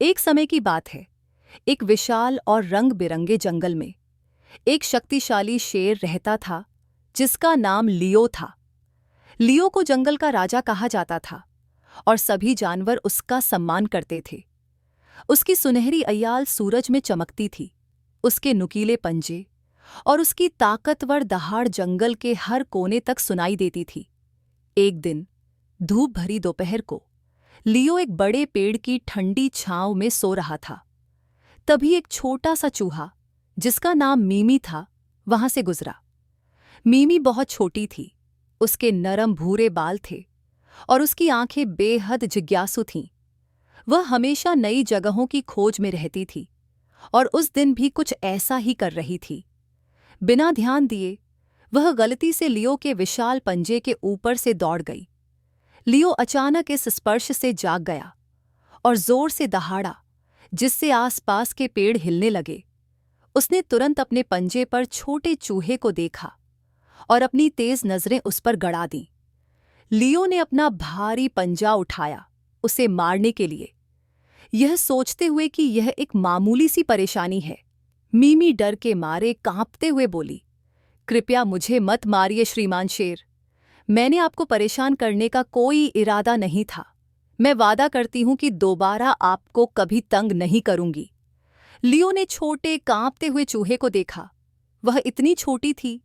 एक समय की बात है। एक विशाल और रंग बिरंगे जंगल में एक शक्तिशाली शेर रहता था, जिसका नाम लियो था। लियो को जंगल का राजा कहा जाता था और सभी जानवर उसका सम्मान करते थे। उसकी सुनहरी अय्याल सूरज में चमकती थी। उसके नुकीले पंजे और उसकी ताकतवर दहाड़ जंगल के हर कोने तक सुनाई देती थी। एक दिन धूप भरी दोपहर को लियो एक बड़े पेड़ की ठंडी छांव में सो रहा था। तभी एक छोटा सा चूहा, जिसका नाम मीमी था, वहां से गुजरा। मीमी बहुत छोटी थी। उसके नरम भूरे बाल थे और उसकी आंखें बेहद जिज्ञासु थीं। वह हमेशा नई जगहों की खोज में रहती थी और उस दिन भी कुछ ऐसा ही कर रही थी। बिना ध्यान दिए वह गलती से लियो के विशाल पंजे के ऊपर से दौड़ गई। लियो अचानक इस स्पर्श से जाग गया और जोर से दहाड़ा, जिससे आसपास के पेड़ हिलने लगे। उसने तुरंत अपने पंजे पर छोटे चूहे को देखा और अपनी तेज नजरें उस पर गड़ा दीं। लियो ने अपना भारी पंजा उठाया उसे मारने के लिए, यह सोचते हुए कि यह एक मामूली सी परेशानी है। मीमी डर के मारे कांपते हुए बोली, कृपया मुझे मत मारिए श्रीमान शेर। मैंने आपको परेशान करने का कोई इरादा नहीं था। मैं वादा करती हूं कि दोबारा आपको कभी तंग नहीं करूंगी। लियो ने छोटे कांपते हुए चूहे को देखा। वह इतनी छोटी थी,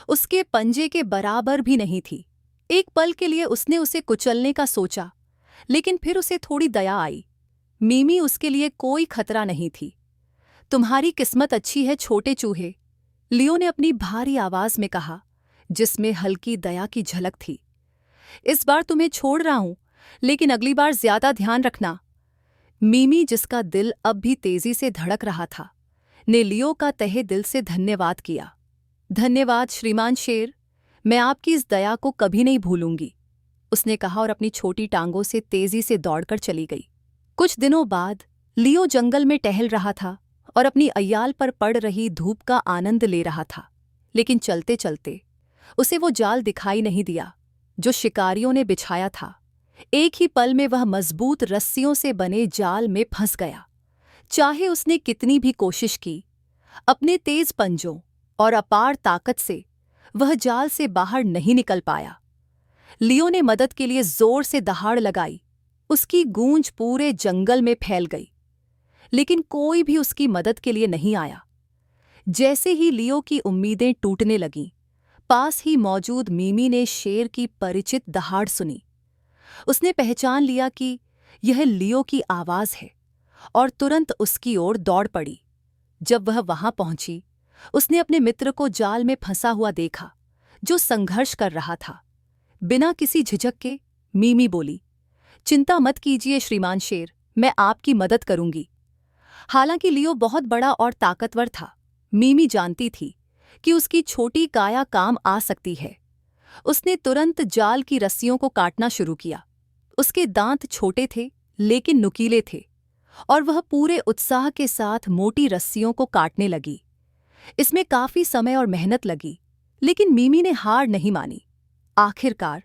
उसके पंजे के बराबर भी नहीं थी। एक पल के लिए उसने उसे कुचलने का सोचा, लेकिन फिर उसे थोड़ी दया आई। मीमी उसके लिए कोई खतरा नहीं थी। तुम्हारी किस्मत अच्छी है छोटे चूहे, लियो ने अपनी भारी आवाज में कहा, जिसमें हल्की दया की झलक थी। इस बार तुम्हें छोड़ रहा हूं, लेकिन अगली बार ज्यादा ध्यान रखना। मीमी, जिसका दिल अब भी तेजी से धड़क रहा था, ने लियो का तहे दिल से धन्यवाद किया। धन्यवाद श्रीमान शेर, मैं आपकी इस दया को कभी नहीं भूलूंगी, उसने कहा और अपनी छोटी टांगों से तेजी से दौड़कर चली गई। कुछ दिनों बाद लियो जंगल में टहल रहा था और अपनी अय्याल पर पड़ रही धूप का आनंद ले रहा था। लेकिन चलते चलते उसे वो जाल दिखाई नहीं दिया जो शिकारियों ने बिछाया था। एक ही पल में वह मजबूत रस्सियों से बने जाल में फंस गया। चाहे उसने कितनी भी कोशिश की, अपने तेज पंजों और अपार ताकत से वह जाल से बाहर नहीं निकल पाया। लियो ने मदद के लिए जोर से दहाड़ लगाई। उसकी गूंज पूरे जंगल में फैल गई, लेकिन कोई भी उसकी मदद के लिए नहीं आया। जैसे ही लियो की उम्मीदें टूटने लगीं, पास ही मौजूद मीमी ने शेर की परिचित दहाड़ सुनी। उसने पहचान लिया कि यह लियो की आवाज है और तुरंत उसकी ओर दौड़ पड़ी। जब वह वहां पहुंची, उसने अपने मित्र को जाल में फंसा हुआ देखा, जो संघर्ष कर रहा था। बिना किसी झिझक के मीमी बोली, चिंता मत कीजिए श्रीमान शेर, मैं आपकी मदद करूंगी। हालांकि लियो बहुत बड़ा और ताकतवर था, मीमी जानती थी कि उसकी छोटी काया काम आ सकती है। उसने तुरंत जाल की रस्सियों को काटना शुरू किया। उसके दांत छोटे थे लेकिन नुकीले थे और वह पूरे उत्साह के साथ मोटी रस्सियों को काटने लगी। इसमें काफी समय और मेहनत लगी, लेकिन मीमी ने हार नहीं मानी। आखिरकार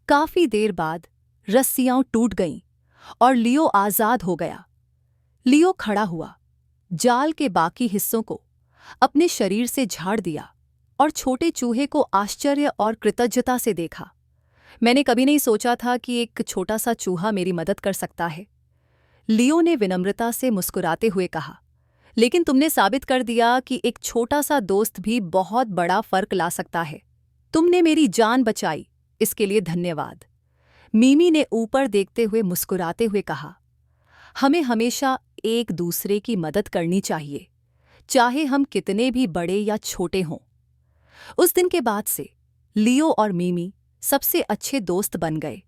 काफी देर बाद रस्सियां टूट गईं और लियो आजाद हो गया। लियो खड़ा हुआ, जाल के बाकी हिस्सों को अपने शरीर से झाड़ दिया और छोटे चूहे को आश्चर्य और कृतज्ञता से देखा। मैंने कभी नहीं सोचा था कि एक छोटा सा चूहा मेरी मदद कर सकता है, लियो ने विनम्रता से मुस्कुराते हुए कहा। लेकिन तुमने साबित कर दिया कि एक छोटा सा दोस्त भी बहुत बड़ा फर्क ला सकता है। तुमने मेरी जान बचाई, इसके लिए धन्यवाद, मीमी ने ऊपर देखते हुए मुस्कुराते हुए कहा। हमें हमेशा एक दूसरे की मदद करनी चाहिए, चाहे हम कितने भी बड़े या छोटे हों। उस दिन के बाद से लियो और मीमी सबसे अच्छे दोस्त बन गए।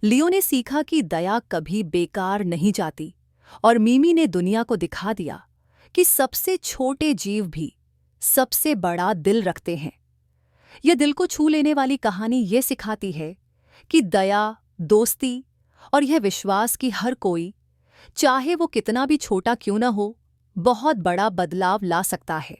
लियो ने सीखा कि दया कभी बेकार नहीं जाती और मीमी ने दुनिया को दिखा दिया कि सबसे छोटे जीव भी सबसे बड़ा दिल रखते हैं। यह दिल को छू लेने वाली कहानी ये सिखाती है कि दया, दोस्ती और यह विश्वास कि हर कोई, चाहे वो कितना भी छोटा क्यों न हो, बहुत बड़ा बदलाव ला सकता है।